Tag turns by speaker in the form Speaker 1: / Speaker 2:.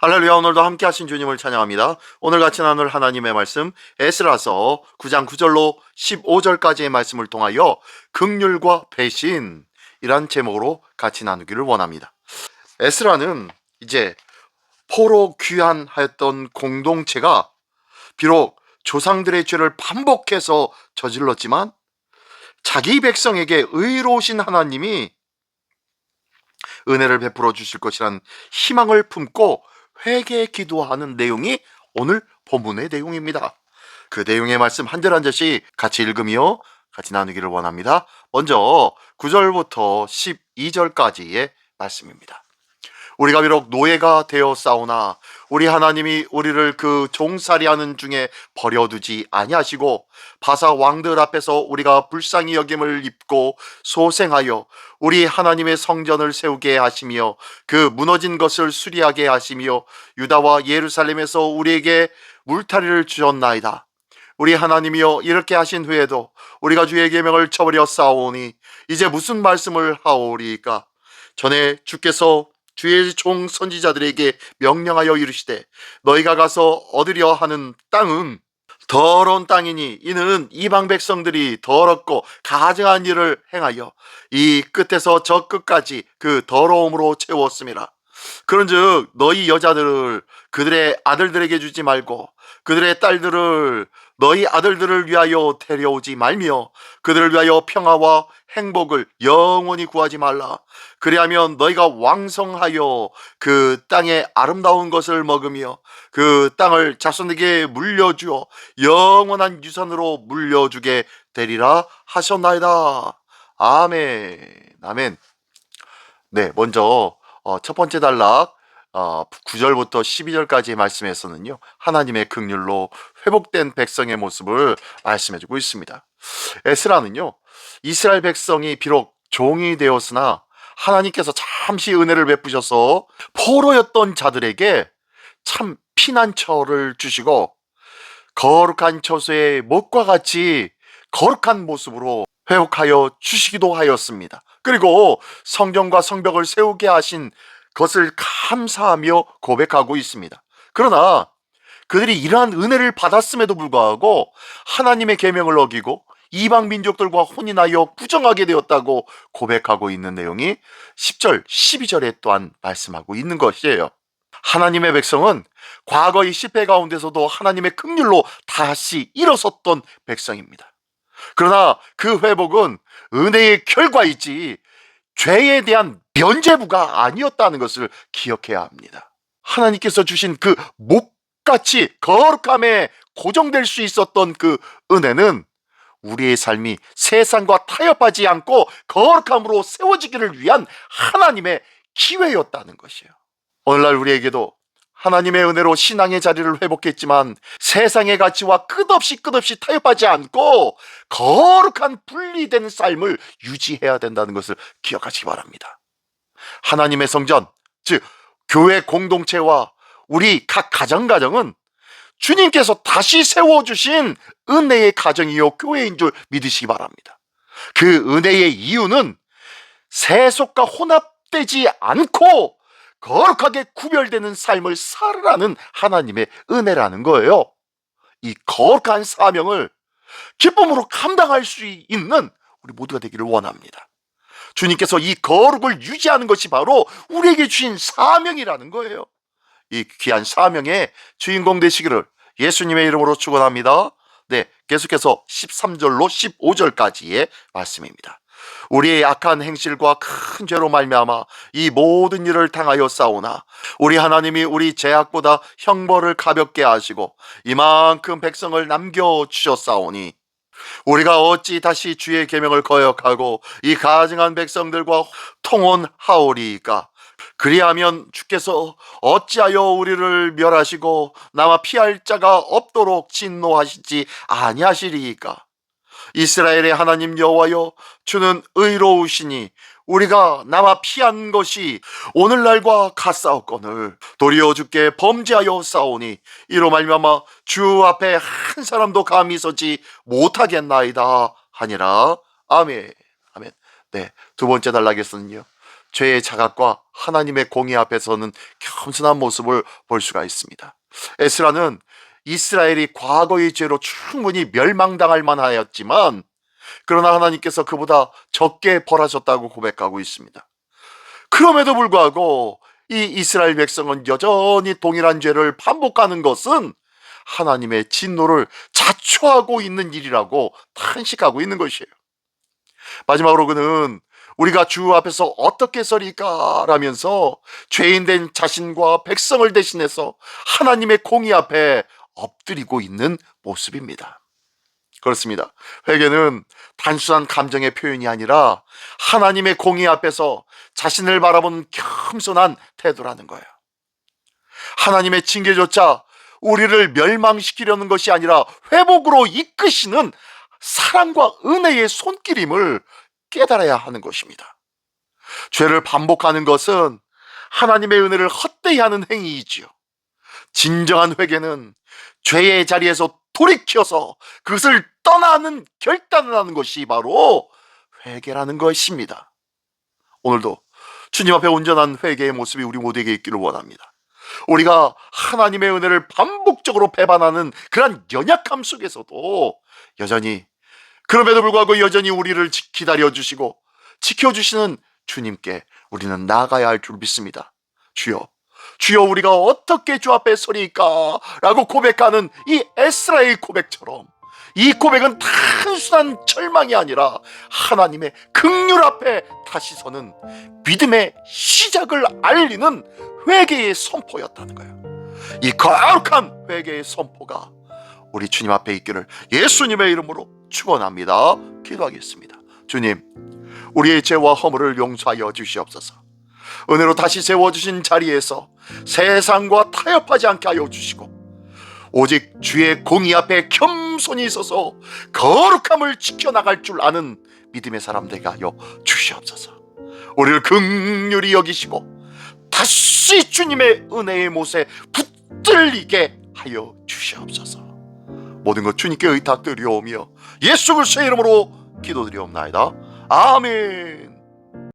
Speaker 1: 할렐루야. 오늘도 함께 하신 주님을 찬양합니다. 오늘 같이 나눌 하나님의 말씀 에스라서 9장 9절로 15절까지의 말씀을 통하여 긍휼과 배신이란 제목으로 같이 나누기를 원합니다. 에스라는 이제 포로 귀환하였던 공동체가 비록 조상들의 죄를 반복해서 저질렀지만 자기 백성에게 의로우신 하나님이 은혜를 베풀어 주실 것이란 희망을 품고 회개 기도하는 내용이 오늘 본문의 내용입니다. 그 내용의 말씀 한 절 한 절씩 같이 읽으며 같이 나누기를 원합니다. 먼저 9절부터 12절까지의 말씀입니다. 우리가 비록 노예가 되어 싸우나 우리 하나님이 우리를 그 종살이하는 중에 버려두지 아니하시고 바사 왕들 앞에서 우리가 불쌍히 여김을 입고 소생하여 우리 하나님의 성전을 세우게 하시며 그 무너진 것을 수리하게 하시며 유다와 예루살렘에서 우리에게 물타리를 주셨나이다. 우리 하나님이여 이렇게 하신 후에도 우리가 주의 계명을 저버려 싸우니 이제 무슨 말씀을 하오리까? 전에 주께서 주의 종 선지자들에게 명령하여 이르시되 너희가 가서 얻으려 하는 땅은 더러운 땅이니 이는 이방 백성들이 더럽고 가증한 일을 행하여 이 끝에서 저 끝까지 그 더러움으로 채웠음이라. 그런즉 너희 여자들을 그들의 아들들에게 주지 말고 그들의 딸들을 너희 아들들을 위하여 데려오지 말며 그들을 위하여 평화와 행복을 영원히 구하지 말라. 그리하면 너희가 왕성하여 그 땅의 아름다운 것을 먹으며 그 땅을 자손에게 물려주어 영원한 유산으로 물려주게 되리라 하셨나이다. 아멘. 아멘. 네, 먼저 첫 번째 단락 9절부터 12절까지의 말씀에서는요, 하나님의 긍휼로 회복된 백성의 모습을 말씀해주고 있습니다. 에스라는요, 이스라엘 백성이 비록 종이 되었으나 하나님께서 잠시 은혜를 베푸셔서 포로였던 자들에게 참 피난처를 주시고 거룩한 처소의 못과 같이 거룩한 모습으로 회복하여 주시기도 하였습니다. 그리고 성전과 성벽을 세우게 하신 것을 감사하며 고백하고 있습니다. 그러나 그들이 이러한 은혜를 받았음에도 불구하고 하나님의 계명을 어기고 이방 민족들과 혼인하여 부정하게 되었다고 고백하고 있는 내용이 10절, 12절에 또한 말씀하고 있는 것이에요. 하나님의 백성은 과거의 실패 가운데서도 하나님의 긍휼로 다시 일어섰던 백성입니다. 그러나 그 회복은 은혜의 결과이지 죄에 대한 면죄부가 아니었다는 것을 기억해야 합니다. 하나님께서 주신 그 목같이 거룩함에 고정될 수 있었던 그 은혜는 우리의 삶이 세상과 타협하지 않고 거룩함으로 세워지기를 위한 하나님의 기회였다는 것이에요. 오늘날 우리에게도 하나님의 은혜로 신앙의 자리를 회복했지만 세상의 가치와 끝없이 타협하지 않고 거룩한 분리된 삶을 유지해야 된다는 것을 기억하시기 바랍니다. 하나님의 성전, 즉 교회 공동체와 우리 각 가정은 주님께서 다시 세워주신 은혜의 가정이요 교회인 줄 믿으시기 바랍니다. 그 은혜의 이유는 세속과 혼합되지 않고 거룩하게 구별되는 삶을 살으라는 하나님의 은혜라는 거예요. 이 거룩한 사명을 기쁨으로 감당할 수 있는 우리 모두가 되기를 원합니다. 주님께서 이 거룩을 유지하는 것이 바로 우리에게 주신 사명이라는 거예요. 이 귀한 사명의 주인공 되시기를 예수님의 이름으로 축원합니다. 네, 계속해서 13절로 15절까지의 말씀입니다. 우리의 악한 행실과 큰 죄로 말미암아 이 모든 일을 당하여 싸우나 우리 하나님이 우리 죄악보다 형벌을 가볍게 하시고 이만큼 백성을 남겨주셨사오니 우리가 어찌 다시 주의 계명을 거역하고 이 가증한 백성들과 통혼하오리이까? 그리하면 주께서 어찌하여 우리를 멸하시고 남아 피할 자가 없도록 진노하시지 아니하시리이까? 이스라엘의 하나님 여호와여, 주는 의로우시니 우리가 남아 피한 것이 오늘날과 같사옵거늘 도리어 주께 범죄하여 싸우니 이로 말미암아 주 앞에 한 사람도 감히 서지 못하겠나이다 하니라. 아멘. 아멘. 네, 두 번째 단락에서는요, 죄의 자각과 하나님의 공의 앞에서는 겸손한 모습을 볼 수가 있습니다. 에스라는 이스라엘이 과거의 죄로 충분히 멸망당할 만하였지만, 그러나 하나님께서 그보다 적게 벌하셨다고 고백하고 있습니다. 그럼에도 불구하고 이 이스라엘 백성은 여전히 동일한 죄를 반복하는 것은 하나님의 진노를 자초하고 있는 일이라고 탄식하고 있는 것이에요. 마지막으로 그는 우리가 주 앞에서 어떻게 서리까 라면서 죄인된 자신과 백성을 대신해서 하나님의 공의 앞에 엎드리고 있는 모습입니다. 그렇습니다. 회개는 단순한 감정의 표현이 아니라 하나님의 공의 앞에서 자신을 바라보는 겸손한 태도라는 거예요. 하나님의 징계조차 우리를 멸망시키려는 것이 아니라 회복으로 이끄시는 사랑과 은혜의 손길임을 깨달아야 하는 것입니다. 죄를 반복하는 것은 하나님의 은혜를 헛되이 하는 행위이지요. 진정한 회개는 죄의 자리에서 돌이켜서 그것을 떠나는 결단을 하는 것이 바로 회개라는 것입니다. 오늘도 주님 앞에 온전한 회개의 모습이 우리 모두에게 있기를 원합니다. 우리가 하나님의 은혜를 반복적으로 배반하는 그런 연약함 속에서도 여전히, 그럼에도 불구하고 여전히 우리를 기다려주시고 지켜주시는 주님께 우리는 나아가야 할 줄 믿습니다. 주여, 주여 우리가 어떻게 주 앞에 서리까? 라고 고백하는 이 에스라의 고백처럼, 이 고백은 단순한 절망이 아니라 하나님의 긍휼 앞에 다시 서는 믿음의 시작을 알리는 회개의 선포였다는 거예요. 이 거룩한 회개의 선포가 우리 주님 앞에 있기를 예수님의 이름으로 축원합니다. 기도하겠습니다. 주님, 우리의 죄와 허물을 용서하여 주시옵소서. 은혜로 다시 세워주신 자리에서 세상과 타협하지 않게 하여 주시고, 오직 주의 공의 앞에 겸손히 있어서 거룩함을 지켜나갈 줄 아는 믿음의 사람 되게 하여 주시옵소서. 우리를 긍휼히 여기시고 다시 주님의 은혜의 못에 붙들리게 하여 주시옵소서. 모든 것 주님께 의탁드리오며 예수 그리스도의 이름으로 기도드리옵나이다. 아멘.